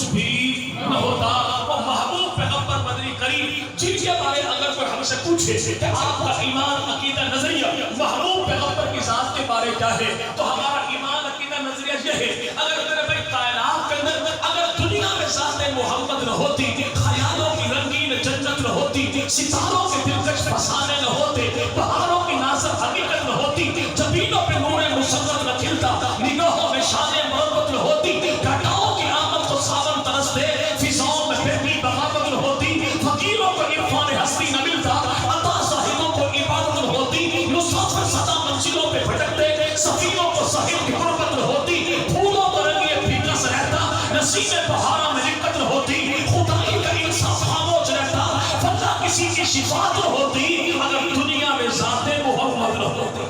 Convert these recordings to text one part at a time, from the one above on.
کچھ بھی نہ ہوتا۔ وہ محبوب پیغمبر مدنی کریم جن کے بارے اگر کوئی ہم سے پوچھے کہ آپ کا ایمان عقیدہ نظریہ محبوب پیغمبر کی ذات کے بارے کیا ہے، تو ہمارا ایمان عقیدہ نظریہ یہ ہے، اگر میرے بھائی کائنات کے اندر اگر دنیا میں ذات محمد نہ ہوتی، خیالوں کی رنگین جنت نہ ہوتی، ستاروں کے دلکش فسانے نہ ہوتے، بہاروں کی ناظر حقیقت نہ ہوتی، زمینوں پہ نور مسرت نہ کھلتا، نگاہوں میں شان محبت نہ ہوتی، گھٹاؤں کی آمد کو ساون ترستے، فضاؤں میں بہتی بغاوت نہ ہوتی، فقیروں کو عرفان ہستی نہ ملتا، عطا صاحبوں کو عبادت نہ ہوتی، مسافر سدا منزلوں پہ بھٹکتے، سفینوں کو ساحل کی غربت نہ ہوتی، پھولوں کو رنگے پھیکا سا رہتا، نسیم بہارا میں دقت نہ ہوتی، خدائی کا انصاف خاموش رہتا، فتح کسی کی شفاعت نہ ہوتی، اگر دنیا میں ذات محمد نہ ہوتی۔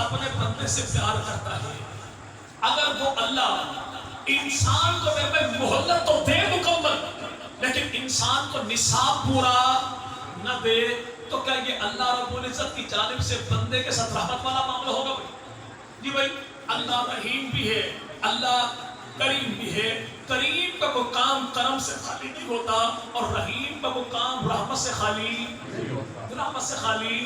اپنے بندے سے پیار کرتا ہے، اگر وہ اللہ انسان کو مہلت تو دے مکمل، لیکن انسان کو نصاب پورا نہ دے، تو کیا یہ اللہ رب العزت کی جانب سے بندے کے ساتھ رحمت والا معاملہ ہوگا بھائی؟ جی بھائی، اللہ رحیم بھی ہے، اللہ کریم بھی ہے۔ کریم کا کوئی کام کرم سے خالی نہیں ہوتا، اور رحیم کا کوئی کام رحمت سے خالی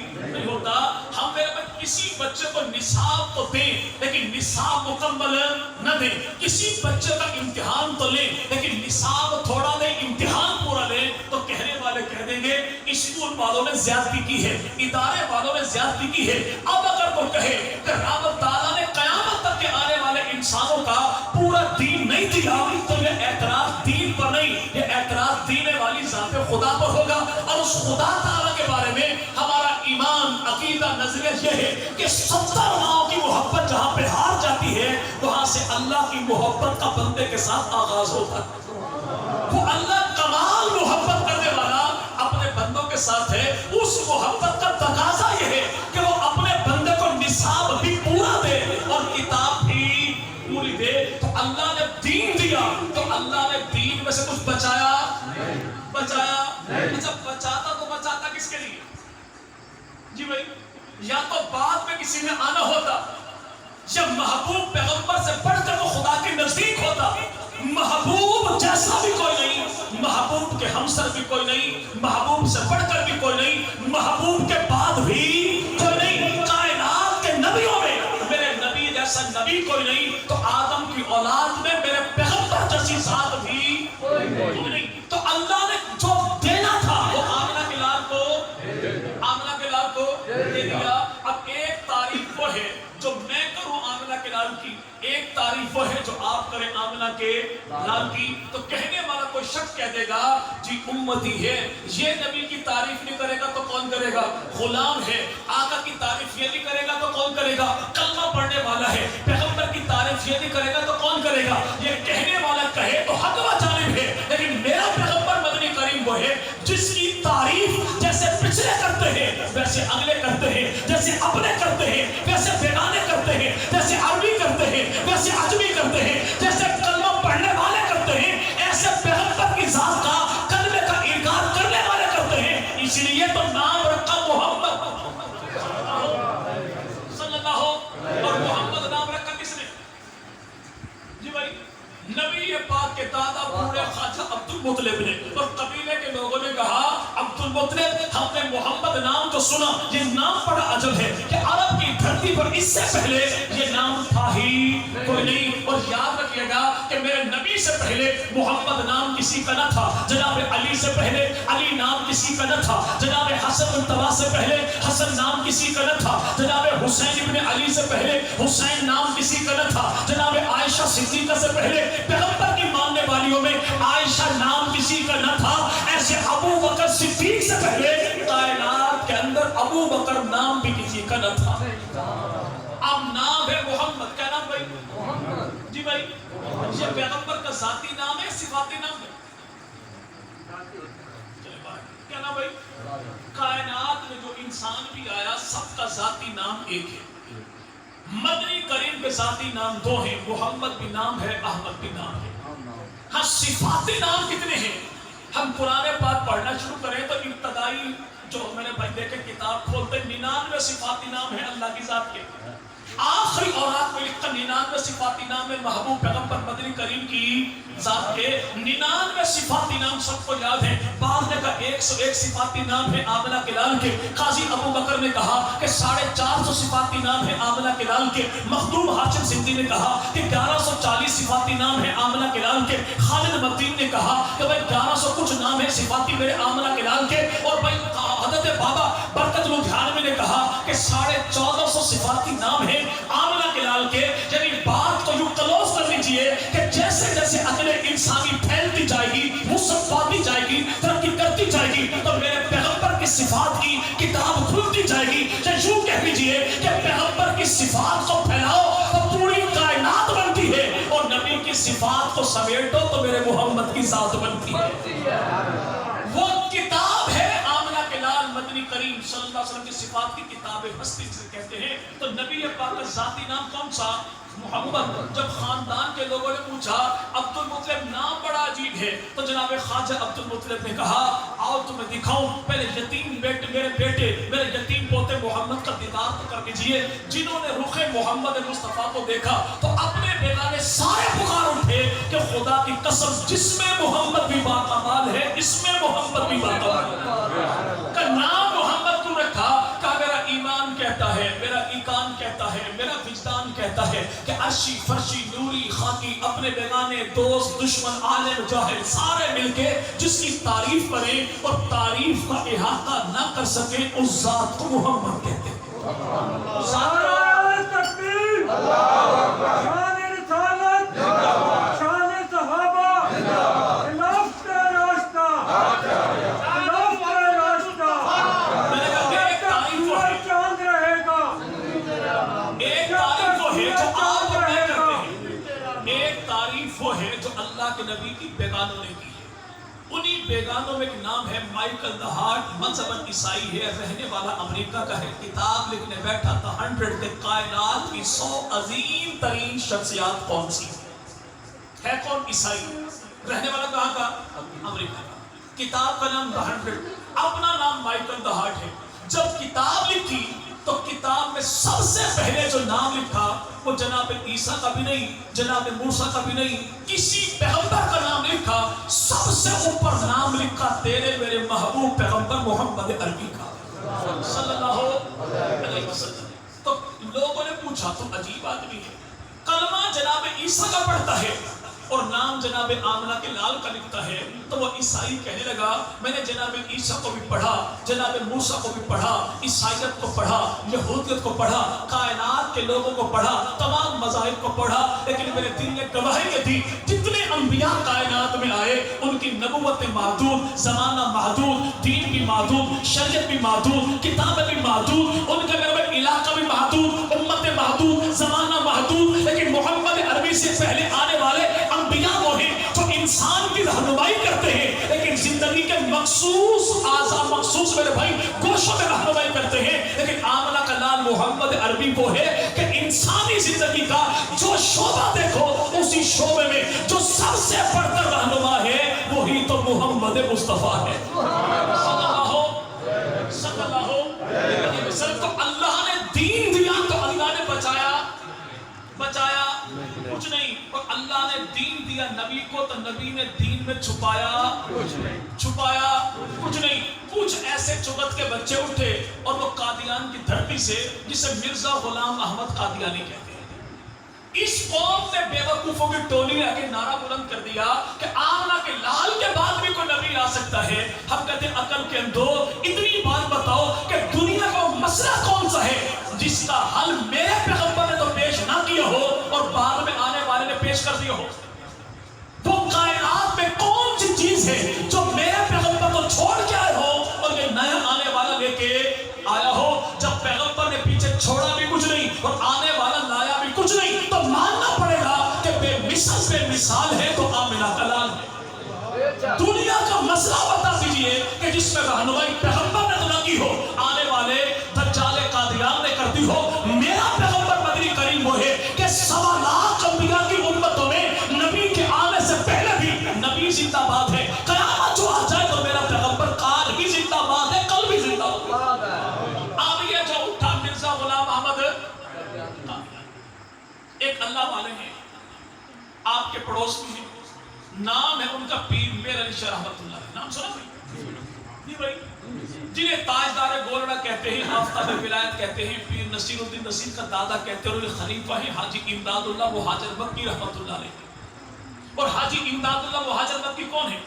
نہیں ہوتا۔ ہم میرے کسی بچے کو نصاب تو دیں لیکن نصاب مکمل نہ دیں، کسی بچے کا امتحان تو لیں لیکن نصاب تھوڑا دیں، امتحان پورا لیں، تو کہنے والے کہہ دیں گے اسکول والوں نے زیادتی کی ہے، ادارے والوں نے زیادتی کی ہے۔ اب اگر کوئی کہے کہ رب تعالیٰ نے قیامت تک کے آنے والے انسانوں کا پورا دین نہیں دیا، تو یہ اعتراض دین پر نہیں، یہ اعتراض دینے والی ذات خدا پر ہوگا، اور اس خدا تعالیٰ کے بارے میں ہمارا ایمان عقیدہ نظریہ یہ ہے کہ 70 ماؤں کی محبت جہاں پہ ہار جاتی ہے، وہاں سے اللہ کی محبت کا بندے کے ساتھ آغاز ہوتا ہے۔ وہ اللہ کمال محبت کرنے والا اپنے بندوں کے ساتھ ہے، اس محبت کا تقاضا یہ ہے کہ وہ اپنے بندے کو نصاب بھی پورا دے اور کتاب بھی پوری دے۔ تو اللہ نے دین دیا تو اللہ نے دین میں سے کچھ بچایا؟ اچھا بچاتا تو بچاتا کس کے لیے؟ جی بھائی، یا تو بعد میں کسی نے آنا ہوتا، یا محبوب پیغمبر سے بڑھ کر وہ خدا کے نزدیک ہوتا۔ محبوب جیسا بھی کوئی نہیں، محبوب کے ہمسر بھی کوئی نہیں، محبوب سے بڑھ کر بھی کوئی نہیں، محبوب کے بعد بھی کوئی نہیں، کائنات کے نبیوں میں میرے نبی جیسا نبی کوئی نہیں، تو آدم کی اولاد میں میرے پیغمبر جیسی ذات بھی کوئی نہیں۔ تو اللہ نے جو دینا تھا وہ آمنہ کے لال کو دے دیا۔ اب ایک تعریف وہ ہے جو میں کروں آمنہ کے لال کی، ایک تعریف وہ ہے جو آپ کریں آمنہ کے لال کی۔ تو کہنے والا کوئی شخص کہہ دے گا جی امتی ہے، یہ نبی کی تعریف نہیں کرے گا تو کون کرے گا؟ غلام ہے۔ آقا کی تعریف یہ نہیں کرے گا تو کون کرے گا؟ کلمہ پڑھنے والا ہے۔ پیغمبر کی تعریف یہ نہیں کرے گا تو کون کرے گا؟ یہ کہنے والا کہے تو حق و جانب ہے، لیکن میرا پیغمبر مدنی کریم وہ ہے جس کی تعریف جیسے پچھلے کرتے ہیں ویسے اگلے کرتے ہیں، جیسے اپنے کرتے ہیں ویسے بیگانے کرتے ہیں، جیسے عربی کرتے ہیں ویسے عجمی کرتے ہیں، جیسے کلمہ پڑھنے والے کرتے ہیں ایسے پیغمبر کی ذات کا کلمے کا انکار کرنے والے کرتے ہیں۔ اس لیے تو نام رکھا محمد صلی اللہ اور محمد نام رکھا کس نے؟ جی بھائی، نبی پاک کے دادا بوڑھے خواجہ عبد المطلب نے، اور قبیلے کے لوگوں نے کہا عبد المطلب ہم نے محمد نام تو سنا، یہ نام بڑا عجب ہے کہ عرب کی دھرتی پر اس سے پہلے یہ نام تھا ہی کوئی نہیں۔ اور یاد رکھیے گا کہ میرے نبی سے پہلے محمد نام کسی کا نہ تھا، جناب علی سے پہلے علی نام کسی کا نہ تھا، جناب حسن منتبہ سے پہلے حسن نام کسی کا نہ تھا، جناب حسین ابن علی سے پہلے حسین نام کسی کا نہ تھا، جناب عائشہ صدیقہ سے پہلے پیغمبر کی ماننے والیوں میں عائشہ نام کسی کا نہ تھا، ایسے ابو بکر صدیق سے پہلے کائنات کے اندر ابو بکر نام بھی کسی کا نہ تھا۔ اب نام ہے محمد، کیا نام بھائی؟ جی بھائی، یہ پیغمبر کا ذاتی نام ہے صفاتی نام ہے؟ کیا نام بھائی؟ کائنات میں جو انسان بھی آیا سب کا ذاتی نام ایک ہے۔ مدنی کریم کے ذاتی نام دو ہیں، محمد بھی نام ہے، احمد بھی نام ہے۔ ہاں صفاتی نام کتنے ہیں؟ ہم قرآن پاک پڑھنا شروع کریں تو ابتدائی جو میں نے بھائی دیکھے کتاب کھولتے 99 صفاتی نام ہے اللہ کی ذات کے. آخری اوراق میں لکھا 99 صفاتی نام ہے محبوب پیغمبر مدنی کریم کی ذات کے. 99 صفاتی نام سب کو یاد ہے. بعض نے کہا 101 صفاتی نام ہے آمنہ کے لال کے. قاضی ابو بکر نے کہا کہ 450 صفاتی نام ہے آمنہ کے لال کے. مخدوم ہاشم سندھی نے کہا کہ 1140 صفاتی نام ہے آمنہ کے لال کے. خالد مدین نے کہا کہ بھائی 1100 کچھ نام ہے صفاتی میرے آمنہ کے لال کے. اور بھائی حضرت بابا برکت لدھیانوی نے کہا کہ 1450 صفاتی نام ہے آمنہ کے لال کے. یعنی بات کو یوں کلوز کر لیجئے کہ جیسے جیسے اگلے انسانی پھیلتی جائے گی، وسعت پاتی جائے گی، ترقی کرتی جائے گی، تو میرے پیغمبر کی صفات کی کتاب کھلتی جائے گی. یا یوں کہہ لیجئے کہ پیغمبر کی صفات کو پھیلاؤ تو پوری کائنات بنتی ہے، اور نبی کی صفات کو سمیٹو تو میرے محمد کی ذات بنتی ہے. وہ کتاب ہے آمنہ کے لال مدنی کریم صلی اللہ علیہ وسلم کی صفات کی کتاب ہستی جسے کہتے ہیں. تو نبی پاک کا ذاتی نام کون سا؟ محمد. جب خاندان کے لوگوں نے پوچھا عبد المطلب نام بڑا عجیب ہے، تو جناب خواجہ عبد المطلب نے کہا آؤ تمہیں دکھاؤں پہلے یتیم میرے یتیم پوتے محمد کا دیدار تو کر لیجئے. جنہوں نے رخ محمد مصطفیٰ کو دیکھا تو اپنے بیگانے سارے پکار اٹھے کہ خدا کی قسم جس میں محمد بھی باکمال ہے اس میں محمد بھی باکمال ہے. کا نام محمد کیوں رکھا؟ کہا میرا ایمان کہتا ہے، میرا ایقان کہتا ہے، میرا وجدان کہتا ہے کہ عرشی فرشی نوری خاکی اپنے بیگانے دوست دشمن عالم جاہل سارے مل کے جس کی تعریف کریں اور تعریف کا احاطہ نہ کر سکیں اس ذات کو محمد کہتے ہیں. نعرہ تکبیر، شان رسالت، شان صحابہ، خلاف کا راستہ، خلاف کا راستہ. میں نے کہا ایک تعریف وہ ہے، چاند رہے گا، ایک تعریف وہ ہے جو آپ اور میں کرتے ہیں. ایک تعریف وہ ہے جو اللہ کے نبی کی بیگانوں نے کی ہے. انہی بیگانوں میں ایک نام ہے مائیکل دا ہارٹ. مذہباً عیسائی ہے، رہنے والا امریکہ کا ہے. کتاب لکھنے بیٹھا تھا 100 کے کائنات کی 100 عظیم ترین شخصیات کون سی ہے. کون؟ عیسائی. رہنے والا کہاں کا؟ امریکہ کا. کتاب کا نام دا 100، اپنا نام مائیکل دا ہارٹ ہے. جب کتاب لکھی تو کتاب میں سب سے پہلے جو نام لکھا وہ جناب عیسیٰ کا بھی نہیں، جناب موسیٰ کا بھی نہیں، کسی پیغمبر کا نام لکھا. سب سے اوپر نام لکھا تیرے میرے محبوب پیغمبر محمد عربی کا صلی اللہ علیہ وسلم. تو لوگوں نے پوچھا تو عجیب آدمی ہے، کلمہ جناب عیسیٰ کا پڑھتا ہے اور نام جناب آمنہ کے لال کا لکھتا ہے. تو وہ عیسائی کہنے لگا میں نے جناب عیسیٰ کو بھی پڑھا، جناب موسیٰ کو بھی پڑھا، عیسائیت کو پڑھا، یہودیت کو پڑھا، کائنات کے لوگوں کو پڑھا، تمام مذاہب کو پڑھا، لیکن میرے دل میں گواہی یہ تھی جتنے انبیاء کائنات میں آئے ان کی نبوت محدود، زمانہ محدود، دین بھی محدود، شریعت بھی محدود، کتابیں بھی محدود، ان کے میرے علاقہ بھی محدود، امت محدود، زمانہ محدود. لیکن محمد عربی سے پہلے آنے والے انبیاء وہ ہیں جو انسان کی رہنمائی کرتے ہیں لیکن زندگی کے مخصوص اعضاء مخصوص میرے بھائی گوشوں میں رہنمائی کرتے ہیں. لیکن آمنہ کا لال محمد عربی وہ ہے کہ انسانی زندگی کا جو شعبہ دیکھو اسی شعبے میں جو سب سے بڑھ کر رہنما ہے وہی تو محمد مصطفیٰ ہے صلی اللہ علیہ وسلم. تو اللہ نے دین دیا تو اللہ نے بچایا کچھ نہیں، اور اللہ نے دین دیا نبی کو تو نبی نے دین میں چھپایا کچھ نہیں. کچھ ایسے چغت کے بچے اٹھے اور وہ قادیان کی دھرتی سے جسے مرزا غلام احمد قادیانی کہتے ہیں، اس قوم نے بیوقوفوں کی ٹولی نے آگے نعرہ بلند کر دیا کہ آمنہ کے لال کے بعد بھی کوئی نبی آ سکتا ہے. ہم کہتے ہیں عقل کے اندھو اتنی بات بتاؤ کہ دنیا کا مسئلہ کون سا ہے جس کا حل میرے پیغمبر نے تو پیش نہ کیا ہو اور بعد میں آنے والے نے پیش کر دیا ہو. وہ کائنات میں کون سی چیز ہے جو میرے پیغمبر کو چھوڑ کے آئے ہو اور یہ نیا آنے والا لے کے آیا ہو. جب پیغمبر نے پیچھے چھوڑا بھی کچھ نہیں اور آنے والا لایا بھی کچھ نہیں تو ماننا پڑے گا کہ بے مثال ہے تو آمنہ کا لال ہے. دنیا کا مسئلہ بتا دیجئے کہ جس میں رہنمائی پیغمبر نے تو نہ کی ہو، آنے والے دجال قادیان نے کر دی ہو. میرا پیغمبر مدنی کریم وہ ہے کہ 1.25 لاکھ انبیاء کی امتوں میں نبی کے آنے سے پہلے بھی نبی زندہ باد ہے. قیامت جو آ جائے تو میرا پیغمبر کال بھی زندہ باد ہے، کل بھی زندہ اللہ والے ہیں، آپ کے پڑوس میں ہیں، نام ہے ان کا پیر میر علی شاہ رحمۃ اللہ علیہ، نام سنا بھائی؟ نہیں بھائی، جنہیں تاجدار گولڑا کہتے ہیں، آفتاب ولایت کہتے ہیں، پیر نصیر الدین نصیر کا دادا کہتے ہیں، اور خلیفہ ہیں حاجی امداد اللہ مہاجر مکی رحمۃ اللہ علیہ۔ اور حاجی امداد اللہ مہاجر مکی کون ہے؟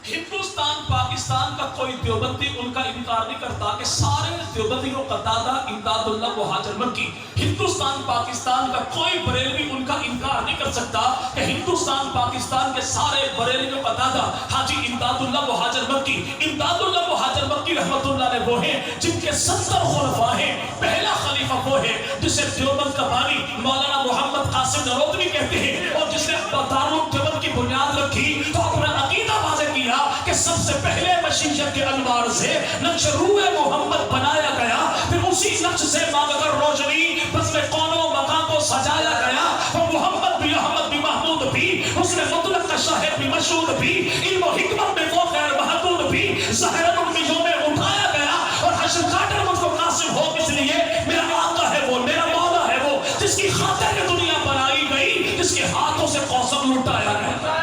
ہندوستان پاکستان کا کوئی دیوبندی ان کا انکار نہیں کرتا کہ سارے دیوبندیوں کا دادا امداد اللہ مہاجر مکی۔ ہندوستان پاکستان کا کوئی بریلوی ان کا انکار نہیں کر سکتا کہ ہندوستان پاکستان کے سارے بریلویوں کا دادا حاجی امداد اللہ مہاجر مکی۔ امداد اللہ مہاجر مکی رحمۃ اللہ علیہ وہ ہیں جن کے 70 خلفاء ہیں۔ پہلا خلیفہ وہ ہے جسے دیوبند کا بانی مولانا محمد قاسم نروتوی کہتے ہیں، اور جس نے دارالعلوم دیوبند کی بنیاد رکھی تو اپنا عقیدہ واضح کیا کہ سب سے پہلے مشیت کے انوار سے نقش روح محمد بنایا گیا، پھر اسی نقش سے مانگر روشنی بس میں کونوں مکان کو سجایا گیا، اور محمد بھی احمد بھی محمود بھی، اس نے مطلق کا شاہد بھی مشہور بھی، علم و حکمت میں وہ غیر محدود بھی، ظاہراً امیدوں میں اٹھایا گیا، اور حشر کاٹر مجھ کو قاسم ہو اس لیے میرا آقا ہے وہ، میرا مولا ہے وہ، جس کی خاطر یہ دنیا بنائی گئی، جس کے ہاتھوں سے کوثر لٹایا گیا۔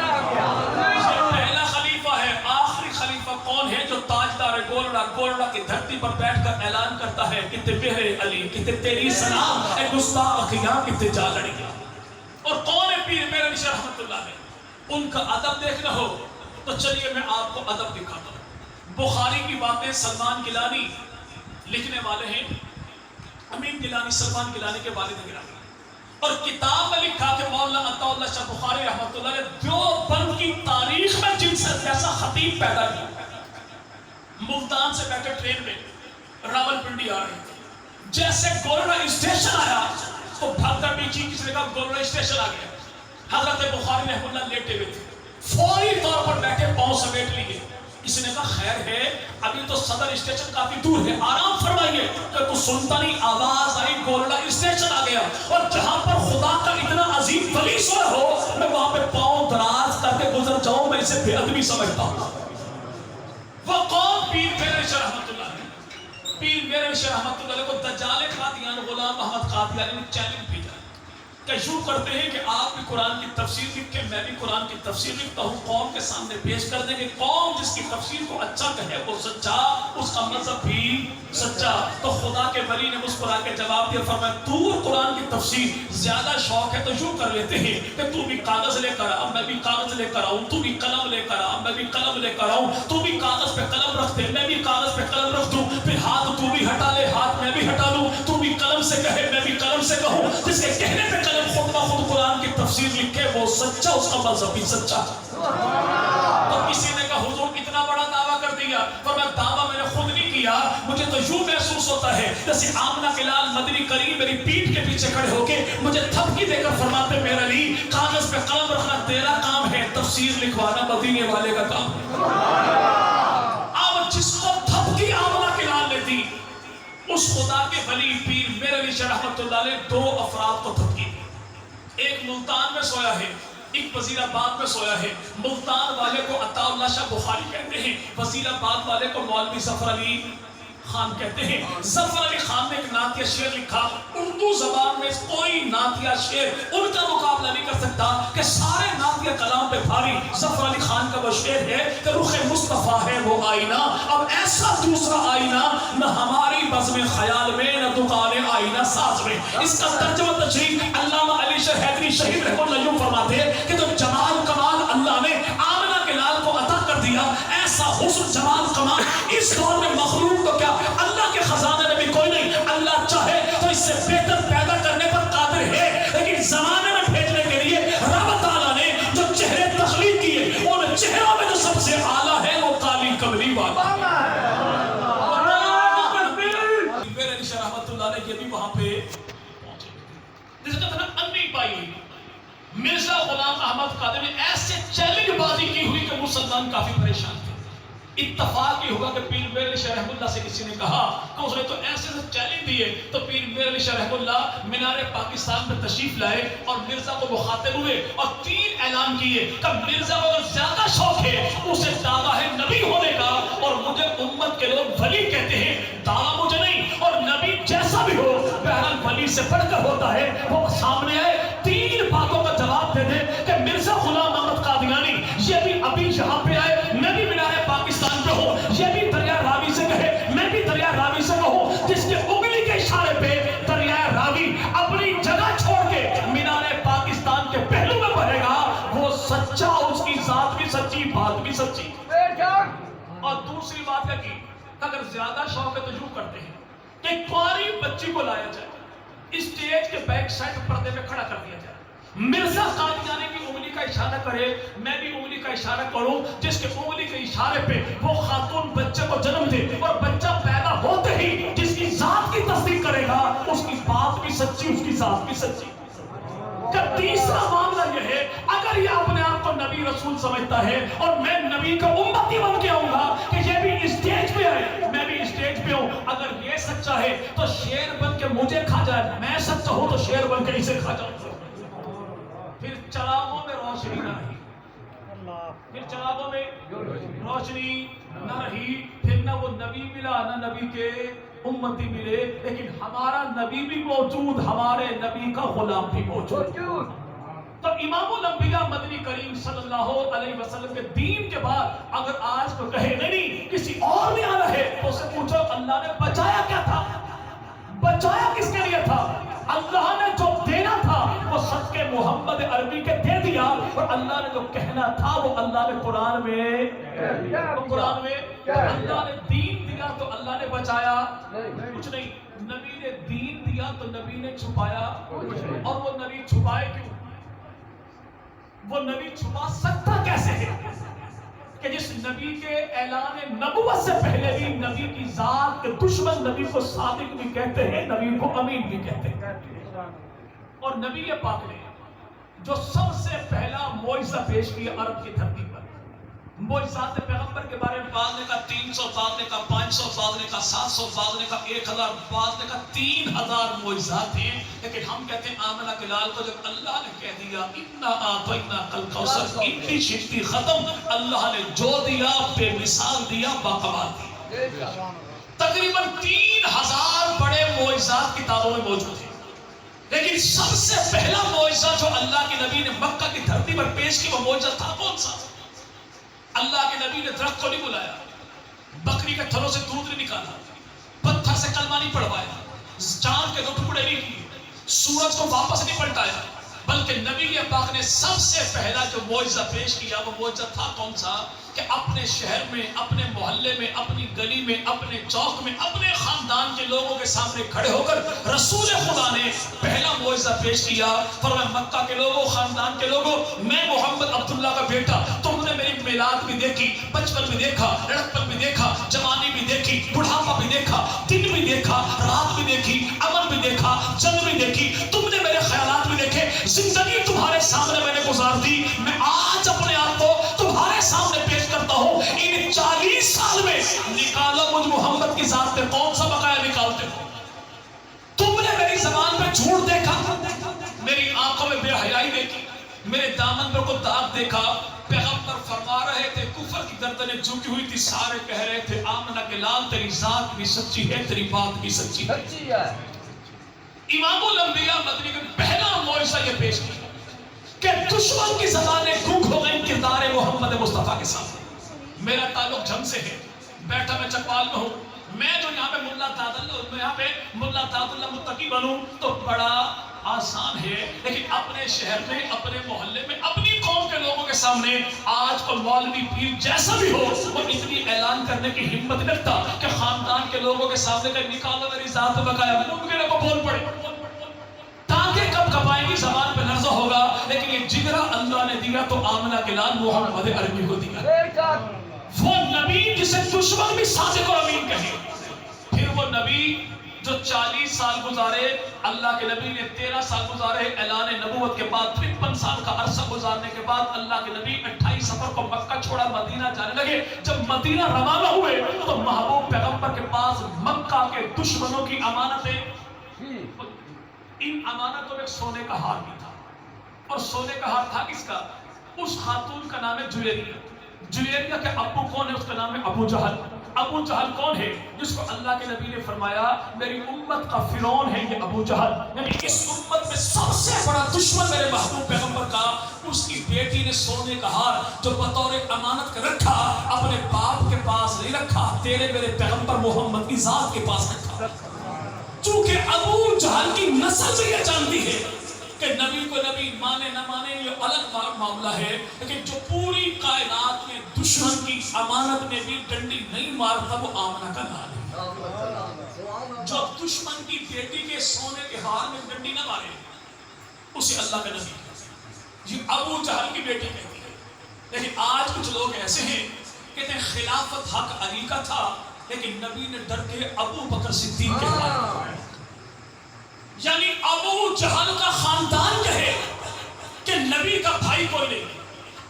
جو تاجدار گولڑا کی دھرتی پر بیٹھ کر اعلان کرتا ہے کہ بہرے علی کہ تیری سلام اے گستاخیاں کہ جا لڑ گیا۔ اور کون ہے پیر میر علی شاہ رحمۃ اللہ علیہ؟ ان کا ادب دیکھنا ہو تو چلیے میں آپ کو ادب دکھاتا ہوں۔ بخاری کی باتیں سلمان گیلانی لکھنے والے ہیں، امین گیلانی سلمان گیلانی کے والد گرامی، اور کتاب میں لکھا کہ مولانا عطا اللہ شاہ بخاری رحمۃ اللہ علیہ دیوبند کی تاریخ میں جن سے جیسا خطیب پیدا کیا۔ ملتان سے بیٹھے ٹرین میں راول پنڈی آ رہے تھے، جیسے گولڑا اسٹیشن آیا تو بھاگ کر پیچھے کسی نے کہا گولڑا اسٹیشن آ گیا۔ حضرت بخاری رحمۃ اللہ لیٹے ہوئے تھے، فوری طور پر بیٹھے پاؤں سمیٹ لیے۔ کسی نے کہا خیر ہے ابھی تو صدر اسٹیشن کافی دور ہے، آرام فرمائیے۔ کہ تو سنتا نہیں، آواز آئی گولڑا اسٹیشن آ گیا، اور جہاں پر خدا کا اتنا عظیم ولی سوئے ہو میں وہاں پہ پاؤں دراز کر کے گزر جاؤں، میں اسے بے ادبی سمجھتا ہوں۔ وہ قوم پیر میر علی شاہ رحمۃ اللہ علیہ، پیر میر علی شاہ رحمۃ اللہ علیہ کو دجال قادیان غلام احمد قادیانی نے چیلنج بھیجا کہ یوں کرتے ہیں کہ آپ بھی قرآن کی تفسیر لکھ کے میں بھی قرآن کی تفسیر لکھتا ہوں، قوم کے سامنے پیش کر دیں گے، قوم جس کی تفسیر کو اچھا کہے وہ سچا، اس کا مذہب بھی سچا۔ تو خدا کے ولی نے مسکرا کے جواب دیا، فرمایا تو قرآن کی تفسیر زیادہ شوق ہے تو یوں کر لیتے ہیں کہ تو بھی کاغذ لے کر آ، میں بھی کاغذ لے کر آؤں، تو بھی قلم لے کر آ، میں بھی قلم لے کر آؤں، تو بھی کاغذ پہ قلم رکھ دے، میں بھی کاغذ پہ قلم رکھ دوں، پھر ہاتھ تو بھی ہٹا لے، ہاتھ میں بھی ہٹا لوں، تو بھی قلم سے کہے میں بھی قلم سے کہوں، جس کے کہنے پہ قلم خود بخود قرآن کی تفسیر لکھے وہ سچا، اس کا مذہب بھی سچا۔ تو کسی نے کہا حضور اتنا بڑا دعویٰ کر دیا، پر میں دعویٰ میں نے خود نہیں کیا، مجھے تو یوں محسوس ہوتا ہے جیسے آمنہ کے لال مدنی کریم میری پیٹھ کے پیچھے کھڑے ہو کے مجھے تھپکی دے کر فرماتے میرے علی کاغذ پہ قلم رکھنا تیرا کام ہے، تفسیر لکھوانا مدینے والے کا کام ہے۔ اب جس کو تھپکی آمنہ کے لال نے دی، اس خدا کے ولی پیر میر علی شاہ رحمۃ اللہ علیہ 2 افراد کو تھپکی دی، ایک ملتان میں سویا ہے، ایک وزیر آباد میں سویا ہے۔ ملتان والے کو عطا اللہ شاہ بخاری کہتے ہیں، وزیر آباد والے کو مولوی ظفر علی خان کہتے ہیں۔ ظفر علی خان نے ایک نعتیہ شعر لکھا، اردو زبان میں کوئی نعتیہ شعر ان کا مقابلہ نہیں کر سکتا کہ سارے نعتیہ کلام پہ بھاری ظفر علی خان کا وہ شعر ہے کہ رخ مصطفیٰ ہے وہ آئینہ، اب ایسا دوسرا آئینہ نہ ہماری بزم خیال میں نہ دکان آئینہ ساز میں۔ اس کا ترجمہ تشریح علامہ علی شاہ حیدری شہید رحمۃ اللہ یوں فرماتے ہیں کہ جو جمال کمال اللہ نے آمنہ کے لال کو عطا کر دیا، ایسا حسن جمال کمال اس دور میں مخلوق تو کیا اللہ کے خزانے میں بھی کوئی نہیں، اللہ چاہے تو اس سے بہتر پیدا کرنے پر قادر ہے، لیکن زمانے میں بھیجنے کے لیے رب تعالیٰ نے جو چہرے تخلیق کیے ان چہروں میں جو سب سے اعلیٰ ہے وہ کالی کملی والا میرے علی شاہ رحمۃ اللہ علیہ یہ بھی وہاں پہ پہنچے، جس کا تھا امی پائی ہوئی مرزا غلام احمد قادری نے ایسے چیلنج بازی کی ہوئی کہ مسلمان کافی پریشان تھے۔ اتفاق یہ ہوا کہ پیر میر علی شاہ رحمۃ اللہ سے کسی نے کہا کہ اس نے تو ایسے چیلنج دیے، تو پیر میر علی شاہ رحمۃ اللہ مینار پاکستان میں تشریف لائے اور مرزا کو مخاطب ہوئے اور 3 اعلان کیے کہ مرزا کو اگر زیادہ شوق ہے اسے دعویٰ ہے نبی ہونے کا، اور مجھے امت کے لوگ ولی کہتے ہیں، دعویٰ مجھے نہیں، اور نبی جیسا بھی ہو بہرحال ولی سے بڑھ کر ہوتا ہے، وہ سامنے آئے 3 دوسری بات کیا کی کہ اگر زیادہ شوق ہے تو یوں کرتے ہیں کہ ایک کواری بچی کو لایا جائے, اسٹیج کے بیک سائڈ پردے میں کھڑا کر دیا جائے, مرزا قادیانی کی انگلی کا اشارہ کرے, میں بھی انگلی کا اشارہ کروں, جس کے انگلی کے اشارے پہ وہ خاتون بچے کو جنم دے, اور بچہ پیدا ہوتے ہی جس کی ذات کی تصدیق کرے گا اس کی بات بھی سچی, اس کی ذات بھی سچی. کہ تیسرا معاملہ یہ ہے, اگر یہ اپنے آپ کو نبی رسول سمجھتا ہے اور میں نبی کا امتی بن کے آؤں گا کہ یہ بھی اسٹیج پہ آئے, میں بھی اسٹیج پہ ہوں, اگر یہ سچا ہے تو شیر بن کے مجھے کھا جائے, میں سچا ہوں تو شیر بن کے اسے کھا جاؤں. پھر چراغوں میں روشنی نہ رہی, پھر چراغوں میں روشنی نہ رہی, پھر نہ وہ نبی ملا نہ نبی کے امتی ملے, لیکن ہمارا نبی بھی موجود, ہمارے نبی کا غلام بھی موجود. تو امام الانبیاء مدنی کریم صلی اللہ علیہ وسلم کے دین کے بعد اگر آج کو کہے نہیں کسی اور نے آنا ہے تو اسے پوچھو اللہ نے بچایا کیا تھا, بچایا کس کے لیے تھا؟ اللہ نے جو دینا تھا وہ صدقے محمد عربی کے دے دیا, اور اللہ نے جو کہنا تھا وہ اللہ نے قرآن میں اللہ نے دین دیا تو اللہ نے بچایا کچھ نہیں, نبی نے دین دیا تو نبی نے چھپایا, اور وہ نبی چھپائے کیوں؟ وہ نبی چھپا سکتا کیسے ہے کہ جس نبی کے اعلان نبوت سے پہلے بھی نبی کی ذات کے دشمن نبی کو صادق بھی کہتے ہیں, نبی کو امین بھی کہتے ہیں. اور نبی پاک نے جو سب سے پہلا معجزہ پیش کیا عرب کی دھرتی پر, معجزات پیغمبر کے بارے میں بعض نے کہا 300, بعض نے کہا 500, بعض نے کہا 700, بعض نے کہا 1000, بعض نے کہا 3000 معجزات ہیں, لیکن ہم کہتے ہیں آمنہ کے لال کو جب اللہ نے کہہ دیا انا اعطیناک الکوثر, اتنی شکتی ختم, اللہ نے جو دیا بے مثال دیا, باکمال دیا. تقریباً 3000 بڑے معجزات کتابوں میں موجود ہیں, لیکن سب سے پہلا معجزہ جو اللہ کے نبی نے مکہ کی دھرتی پر پیش کی وہ معجزہ تھا کون سا؟ اللہ کے نبی نے درخت کو نہیں بلایا, بکری کے تھنوں سے دودھ نہیں نکالا, پتھر سے کلمہ نہیں پڑھوایا, چاند کے 2 ٹکڑے نہیں کیے, سورج کو واپس نہیں پلٹایا, بلکہ نبی پاک نے سب سے پہلا جو معجزہ پیش کیا وہ معجزہ تھا کون سا؟ کہ اپنے شہر میں, اپنے محلے میں, اپنی گلی میں, اپنے چوک میں, اپنے خاندان کے لوگوں کے سامنے کھڑے ہو کر رسول خدا نے پہلا معجزہ پیش کیا. فرمایا مکہ کے لوگوں, خاندان کے لوگوں, میں محمد عبداللہ کا بیٹا, تم نے میری میلاد بھی دیکھی, بچپن بھی دیکھا, لڑکپن بھی دیکھا, جوانی بھی دیکھی, بڑھاپا بھی دیکھا, دن بھی دیکھا, رات بھی دیکھی, امن بھی دیکھا, جنگ بھی دیکھی, تم نے میرے خیالات بھی دیکھے, زندگی تمہارے سامنے میں نے گزار دی. میں آج اپنے آپ کو تمہارے سامنے پیش کرتا ہوں, ان 40 سال میں نکالو مجھ محمد کی ذات پہ کون سا بقایا نکالتے ہو؟ تم نے میری زبان پہ جھوٹ دیکھا, میری آنکھوں میں بے حیائی دیکھی, میرے دامن پر کو داغ دیکھا. پیغمبر فرما رہے تھے, کفر کی گردنیں جھکی ہوئی تھی, سارے کہہ رہے تھے آمنہ کے لال تیری ذات بھی سچی ہے, تیری بات بھی سچی ہے. امام الانبیاء مدنی کا پہلا معجزہ یہ پیش کیا کہ دشمن کی زبانیں گونگ ہو گئیں کردار محمد مصطفیٰ کے سامنے. میرا تعلق جنگ سے ہے, بیٹھا میں چکوال میں ہوں, میں جو یہاں پہ ملا تعداللہ متقی بنوں تو بڑا آسان ہے, لیکن اپنے شہر میں, اپنے محلے میں, اپنی قوم کے لوگوں کے سامنے آج کو مولوی پیر جیسا بھی ہو وہ اتنی اعلان کرنے کی ہمت نہیں رکھتا کہ خاندان کے لوگوں کے سامنے کہ نکالو میری ذات بقایا, ممکن ہے وہ بول پڑے, تاکہ کب کپائیں گی زبان پہ لرزہ ہوگا, لیکن یہ جگرا اللہ نے دیا تو آمنہ کے لال محمد عربی کو دیا. وہ نبی جسے دشمن بھی صادق و امین کہے, پھر وہ نبی جو 40 سال گزارے, اللہ کے نبی نے 13 سال گزارے اعلان نبوت کے بعد, 53 سال کا عرصہ گزارنے کے بعد اللہ کے نبی 28 سفر کو مکہ چھوڑا, مدینہ جانے لگے. جب مدینہ روانہ ہوئے تو محبوب پیغمبر کے پاس مکہ کے دشمنوں کی امانتیں, ان امانتوں میں سونے کا ہار بھی تھا, اور سونے کا ہار تھا کس کا؟ اس خاتون کا نام ہے جویریہ. جویریہ کے ابو کون ہے؟ اس کا نام ہے ابو جہل. ابو جہل کون ہے؟ جس کو اللہ کے نبی نے فرمایا میری امت کا فرعون ہے یہ ابو جہل, یعنی اس امت میں سب سے بڑا دشمن میرے محبوب پیغمبر کا. اس کی بیٹی نے سونے کا ہار جو بطور امانت کا رکھا, اپنے باپ کے پاس نہیں رکھا, تیرے میرے پیغمبر محمد کی ذات کے پاس رکھا. چونکہ ابو جہل کی نسل بھی یہ جانتی ہے کہ نبی کو نبی مانے نہ مانے یہ الگ معاملہ ہے, لیکن جو پوری کائنات میں دشمن کی امانت میں بھی ڈنڈی نہیں مارتا وہ آمنہ کا لال ہے. جو دشمن کی بیٹی کے سونے کے ہار میں ڈنڈی نہ مارے اسے اللہ کا نبی یہ ابو جہل کی بیٹی کہتی ہے. لیکن آج کچھ لوگ ایسے ہیں کہتے ہیں خلافت حق علی کا تھا لیکن نبی نے ڈر کے ابو بکر صدیق کے حوالے. یعنی ابو جہل کا خاندان کہے کہ نبی کا بھائی کوئی نہیں.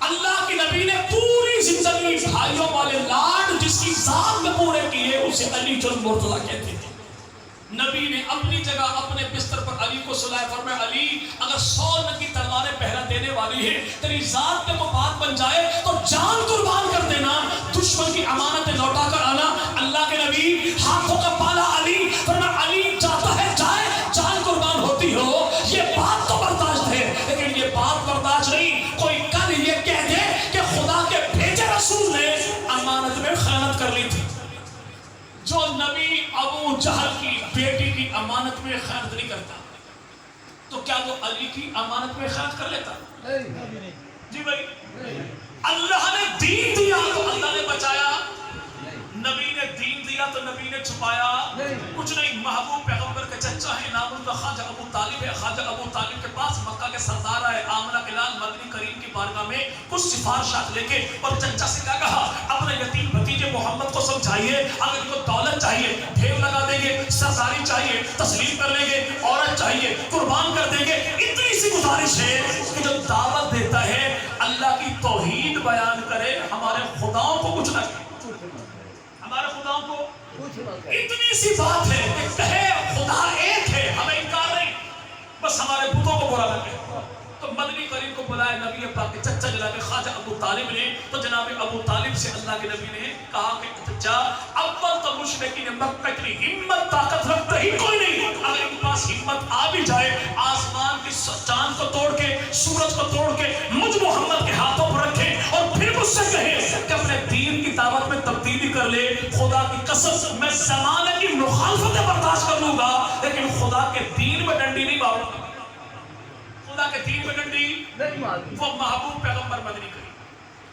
اللہ کے نبی نے پوری زندگی بھائیوں والے لاڈ جس کی ذات میں پورے کیے اسے علی جل مرتضیٰ کہتے تھے. نبی نے اپنی جگہ اپنے بستر پر علی کو سلایا. فرمایا علی اگر 100 ننگی تلواریں پہرا دینے والی ہے تیری ذات میں کوئی بات بن جائے تو جان قربان کر دینا, دشمن کی امانتیں لوٹا کر آنا. اللہ کے نبی ہاتھوں کا پالا علی. فرمایا علی جاتا ہے جائے جان قربان ہوتی ہو. یہ بات تو برداشت ہے لیکن یہ بات برداشت نہیں کوئی کل یہ کہہ دے کہ خدا کے بھیجے رسول نے امانت میں خیانت کر لی تھی. جو نبی ابو جہل کی بیٹی کی امانت میں خیانت نہیں کرتا تو کیا وہ علی کی امانت میں خیانت کر لیتا؟ جی بھائی, اللہ نے دین دیا تو اللہ نے بچایا, نبی نے دین دیا تو نبی نے چھپایا کچھ نہیں. محبوب پیغمبر کے چچا ہے, نام ان کا خواجہ ابو طالب ہے. خواجہ ابو طالب کے پاس مکہ کے سردار آئے آمنہ کے لال مدنی کریم کی بارگاہ میں کچھ سفارشات لے کے, اور چچا سے کیا کہا اپنے یتیم بھتیجے محمد کو سمجھائیے اگر ان کو دولت چاہیے ڈھیر لگا دیں گے, سرداری چاہیے تسلیم کر لیں گے, عورت چاہیے قربان کر دیں گے. اتنی سی گزارش ہے کہ جو دعوت دیتا ہے اللہ کی توحید بیان کرے, ہمارے خداؤں کو کچھ نہ ہمارے خداؤں کو اتنی سی بات ہے کہ کہے خدا ایک ہے, ہمیں انکار نہیں, بس ہمارے بتوں کو برا لگے. تو مدنی کریم کو بلائے نبی پاک کے چچا جناب خواجہ ابو طالب نے. تو جناب ابو طالب سے اللہ کے نبی نے کہا کہ چچا اول تو مشرکین مکہ اتنی ہمت طاقت رکھتا ہی کوئی نہیں, اگر ان کے پاس ہمت آ بھی جائے آسمان کی چاند کو توڑ کے سورج کو توڑ کے مجھ محمد کے ہاتھوں پر رکھے اور پھر مجھ سے کہے کہ اپنے دین کی دعوت میں تبدیلی کر لے, خدا کی قسم میں زمانے کی مخالفتیں برداشت کر لوں گا لیکن خدا کے دین میں ڈنڈی نہیں ماروں گا. خدا کے دین میں ڈنڈی وہ محبوب پیغمبر مدنی کری.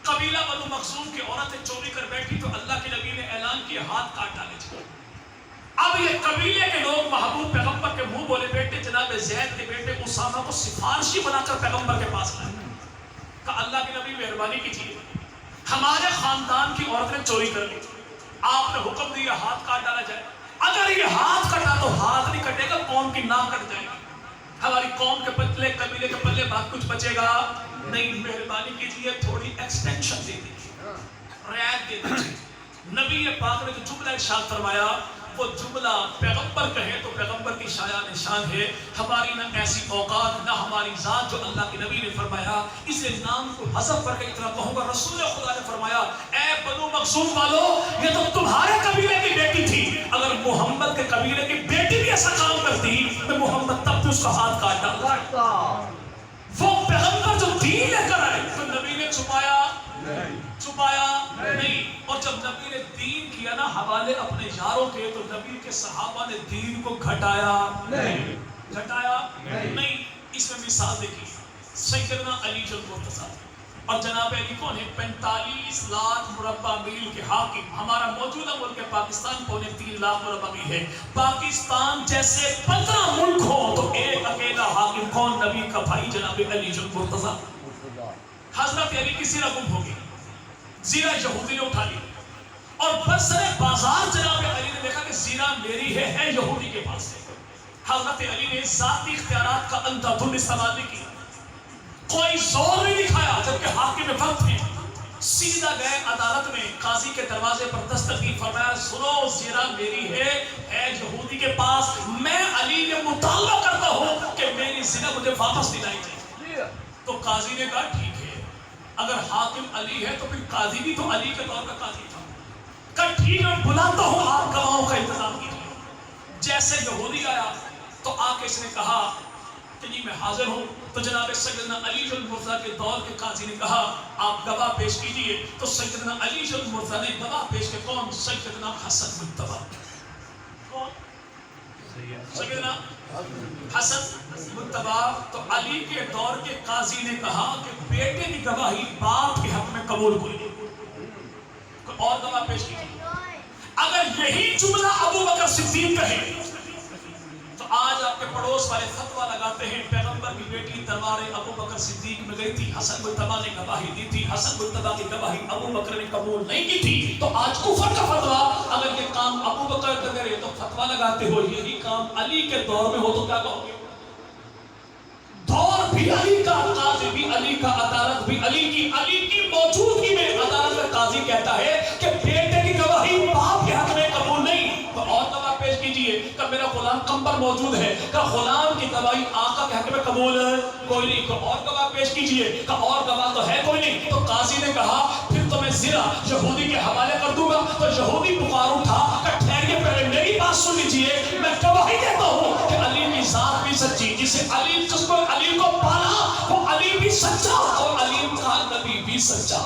قبیلہ بنو مخزوم کی عورتیں چوری کر بیٹھی تو اللہ کے نبی نے اعلان کیا ہاتھ کاٹ ڈالے جائے. اب یہ قبیلے کے لوگ محبوب پیغمبر کے منہ بولے بیٹے جناب زید کے بیٹے اسامہ کو سفارشی بنا کر پیغمبر کے پاس لائے. کہا اللہ کے نبی مہربانی کیجیے ہمارے خاندان کی عورتیں چوری کر لی, آپ نے حکم دیا ہاتھ کاٹ ڈالا جائے. اگر یہ ہاتھ کٹا تو ہاتھ نہیں کٹے گا, قوم کی ناک کٹ جائے گی, ہماری قوم کے پتلے قبیلے کے پلے بات کچھ بچے گا نہیں. مہربانی کیجیے تھوڑی ایکسٹینشن دے دیجیے, رعایت دے دیجیے. نبی پاک نے جو جملہ ارشاد فرمایا وہ جملہ پیغمبر کہے تو پیغمبر کی شایان نشان ہے. ہماری نہ ایسی اوقات نہ ہماری ذات جو اللہ کے نبی نے فرمایا اسے نام کو حذف کر کے اتنا کہوں گا رسول خدا نے فرمایا اے بنو مخزوم والو یہ تو تمہارے قبیلے کی بیٹی تھی, اگر محمد کے قبیلے کی بیٹی بھی ایسا کام کرتی تو محمد تب بھی اس کا ہاتھ کاٹ ڈالتا. وہ پیغمبر جو دین لے کر آئے تو نبی نے چھپایا نہیں. اور جب نبی نے دین کیا نا حوالے اپنے یاروں کے تو نبی کے صحابہ نے دین کو گھٹایا نہیں. اس میں مثال دیکھیے سیدنا علی جل مرتضیٰ اور جناب علی کون ہے 45 لاکھ مربع میل کے حاکم. ہمارا موجودہ ملک پاکستان 3.5 لاکھ مربع میل ہے. پاکستان جیسے 15 ملک ہو تو ایک اکیلا حاکم کون؟ نبی کا بھائی جناب علی جل مرتضیٰ. حضرت علی کی زیرہ گم ہو گئی, زیرہ یہودی نے اٹھا لی اور بسر بازار جناب علی نے دیکھا کہ زیرہ میری ہے یہودی کے پاس ہے. حضرت علی نے ذاتی اختیارات کا اندھدھند استعمال نہیں کیا, کوئی زور نہیں دکھایا جبکہ حاکم وقت ہیں. سیدھا گئے عدالت میں قاضی کے دروازے پر دستک دی, فرمایا سنو زیرہ میری ہے یہودی کے پاس, میں علی نے مطالبہ کرتا ہوں کہ میری زیرہ مجھے واپس دلائی جائے. تو قاضی نے کہا ٹھیک ہے, اگر حاکم علی ہے تو پھر قاضی بھی تو علی کے دور کا قاضی تھا. کہا ٹھیک ہے بلاتا ہوں, آپ گواہوں کا انتظام کیجیے. جیسے یہودی آیا تو آ کے اس نے کہا کہ جی میں حاضر ہوں. تو جناب سیدنا علی جل مرتضیٰ کے دور کے قاضی نے کہا آپ گواہ پیش کیجیے. تو سیدنا علی جل مرتضیٰ نے گواہ پیش کیا. کون؟ سیدنا حسن مجتبی. کون؟ سیدنا حسن مجتبی. تو علی کے دور کے قاضی نے کہا کہ بیٹے کی گواہی باپ کے حق میں قبول ہوئی. اور گواہ پیش کیجیے. اگر یہی جملہ ابو بکر صدیق کہے تو آج آپ کے پڑوس والے فتویٰ لگاتے ہیں پیغمبر کی بیٹی تلوار ابو بکر صدیق میں گئی تھی, حسن مجتبیٰ نے گواہی دی تھی, حسن مجتبیٰ کی گواہی ابو بکر نے قبول نہیں کی تھی, تو آج کفر کا فتویٰ اگر یہ کام ابو بکر کا کرے تو فتویٰ لگاتے ہو یہی کام علی کے دور میں ہو تو کیا کہو گے؟ دور بھی علی کا, قاضی بھی علی کا, عدالت بھی علی کی موجودگی میں عدالت کا قاضی کہتا ہے کہ بیٹے کی گواہی باپ کے حق میں قبول نہیں, تو اور گواہ پیش کیجئے کہ میرا غلام قمبر موجود ہے, کہ غلام کی گواہی آقا کے حق میں قبول ہے کوئی نہیں, تو اور گواہ پیش کیجئے, کہ اور گواہ تو ہے کوئی نہیں. تو قاضی نے کہا پھر تو میں زنا یہودی کے حوالے کر دوں گا. تو یہودی پکار اٹھا کہ ٹھہریے پہلے میری بات سن لیجئے, میں گواہی دیتا ہوں کہ علی کی ذات بھی سچی, جسے علی کو پالا وہ علی بھی سچا اور علی کا نبی بھی سچا.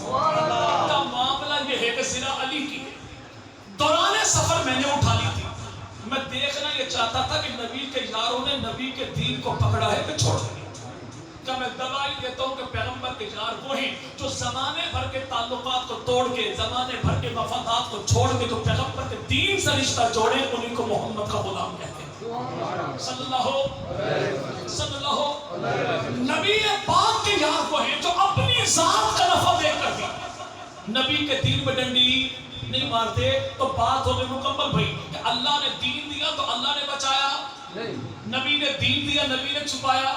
کا معاملہ یہ ہے کہ زنا علی کی ہے. دوران سفر میں نے اٹھا لی تھی, میں دیکھنا یہ چاہتا تھا کہ نبی کے یاروں نے نبی کے دین کو پکڑا ہے کہ چھوڑ دیا. کیا میں گواہی دیتا ہوں کہ پیغمبر کے یار وہ ہیں جو زمانے بھر کے تعلقات کو توڑ کے, زمانے بھر کے مفادات کو چھوڑ کے جو پیغمبر کے دین سے رشتہ جوڑے, انہیں کو محمد کا غلام کہتے ہیں. صلی اللہ نبی پاک کے یار وہ ہیں جو اپنی ذات کا نفع دیکھ کر بھی نبی کے دین میں ڈنڈی نہیں مارتے. تو بات ہو گئی مکمل بھائی کہ اللہ نے دین دیا تو اللہ نے بچایا, نبی نے دین دیا نبی نے چھپایا,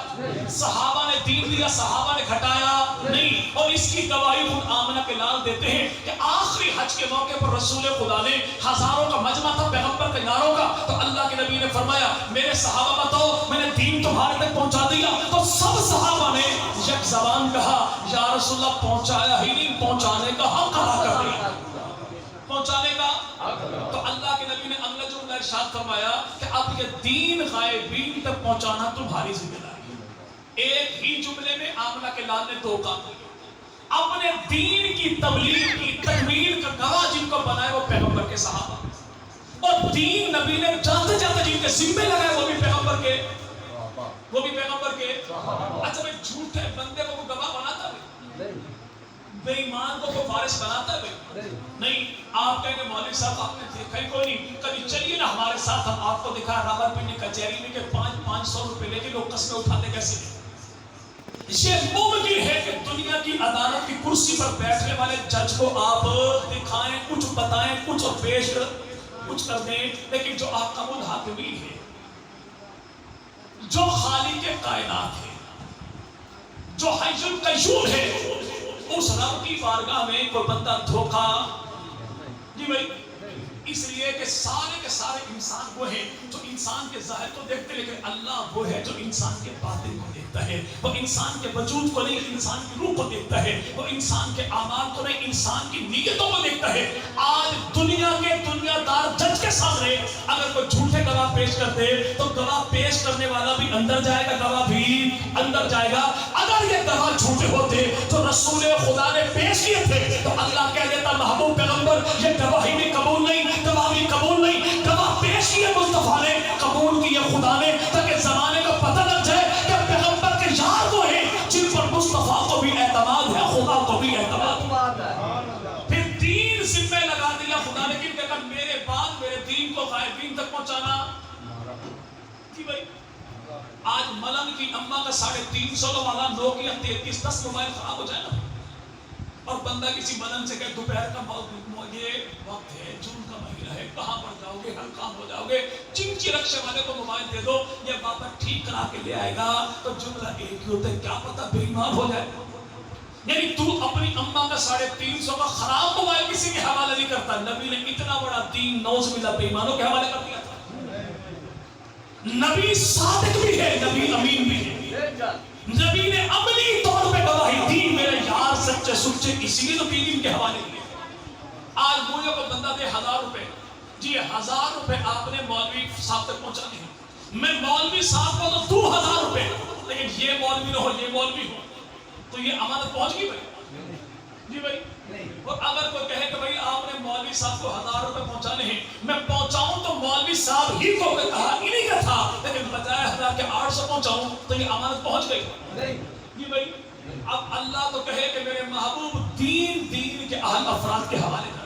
صحابہ نے دین دیا صحابہ نے گھٹایا نہیں. اور اس کی گواہی خود آمنہ کے لال دیتے ہیں کہ آخری حج کے موقع پر رسول خدا نے, ہزاروں کا مجمع تھا پیغمبر کے یاروں کا, تو اللہ کے نبی نے فرمایا میرے صحابہ بتاؤ میں نے دین تمہارے تک پہنچا دیا. تو سب صحابہ نے یک زبان کہا یا رسول اللہ پہنچایا ہی نہیں, پہنچانے کا حق ادا کر دیا, پہنچانے کا. تو اللہ کے نبی نے اگلا جملہ ارشاد فرمایا کہ اب یہ دین غائبین تک پہنچانا تمہاری ذمہ داری ہے. ایک ہی جملے میں آمنہ کے لال نے دو کام کیے. اپنے دین کی تبلیغ کی تکمیل کا گواہ جن کو بنائے وہ پیغمبر کے صحابہ, اور دین نبی نے جاتے جاتے جن کے ذمے لگائے وہ بھی پیغمبر کے. اچھا بھائی جھوٹے بندے کو گواہ بناتا ہے, بے ایمان کو وارث بناتا ہے نہیں. آپ کہیں گے مولوی صاحب آپ نے دیکھا ہی کوئی نہیں, کبھی چلیے نا ہمارے ساتھ, ہم آپ کو دکھا راولپنڈی کچہری میں کہ 500 روپے لے کے لوگ قسمیں اٹھاتے کیسے ہیں. یہ ممکن ہے کہ دنیا کی عدالت کی کرسی پر بیٹھنے والے جج کو آپ دکھائیں, کچھ بتائیں, کچھ پیش کچھ کر دیں, لیکن جو حاکم الحاکمین ہے, جو خالق کائنات ہے, جو حی القیوم ہے, اس رب کی بارگاہ میں کوئی بندہ دھوکا جی بھائی. اس لیے کہ سارے کے سارے انسان وہ ہیں جو انسان کے ظاہر کو دیکھتے, لیکن اللہ وہ ہے جو انسان کے باطن کو دیکھتا ہے. وہ انسان کے وجود کو نہیں, انسان کی روح کو دیکھتا ہے. وہ انسان کے اعمال کو نہیں, انسان کی نیتوں کو دیکھتا ہے. آج دنیا کے دنیا دار جج کے سامنے اگر کوئی جھوٹے گواہ پیش کر دے تو گواہ پیش کرنے والا بھی اندر جائے گا, گواہ بھی اندر جائے گا. اگر یہ گواہ جھوٹے ہوتے تو رسول خدا نے پیش کیے تھے تو اللہ کہہ دیتا محبوب پیغمبر یہ گواہی بھی قبول نہیں, گواہ بھی قبول نہیں. گواہ پیش کیے مصطفیٰ نے, قبول کیے خدا نے, تاکہ زمانے کو پتہ لگ جائے کہ پیغمبر کے یار وہ ہیں جن پر مصطفیٰ کو بھی اعتماد ہے, خدا کو بھی اعتماد ہے. پھر دین ذمہ لگا دیا خدا نے, کہ اگر میرے بعد میرے دین کو غائبین تک پہنچانا جی بھائی. آج ملنگ کی اماں کا 350 والا نوکیا 3310 موبائل خراب ہو جائے نا, اور بندہ کسی ملنگ سے کہ دوپہر کا یہ وقت ہے, جون کا مہینہ ہے, کہاں پر جاؤ گے, ہر کام ہو جاؤ گے, چنچی رکشے والے کو موبائل دے دو, یہ بابا ٹھیک کرا کے لے آئے گا. تو جملہ ایک ہی ہوتا ہے, کیا پتا بے ایمان ہو جائے. یعنی تو اپنی اماں کا 350 کا خراب موبائل کسی کے حوالے نہیں کرتا. نبی نے اتنا بڑا دین نوز باللہ بے ایمانوں کے حوالے کر دیا تھا. نبی صادق بھی ہے, نبی امین بھی ہے. نبی نے عملی طور پہ گواہی دی میرے یار سچے سچے, اسی لیے تو دین کے حوالے کیے. آج مجھے کو بندہ دے 1000 روپے, جی 1000 روپے آپ نے مولوی صاحب تک پہنچانے ہیں, میں مولوی صاحب کو تو 2000 روپے, لیکن یہ مولوی نہ ہو یہ مولوی ہو, تو یہ امانت پہنچ گئی بھائی جی بھائی. اور اگر کوئی کہے کہ بھائی آپ نے مولوی صاحب کو 1000 روپے پہنچانے ہیں, میں پہنچاؤں تو مولوی صاحب ہی کو کہا انہی کا تھا, لیکن بجائے 1000 کے 800 پہنچاؤں تو یہ امانت پہنچ گئی جی بھائی. اب اللہ تو کہے کہ میرے محبوب دین کے اہل افراد کے حوالے کر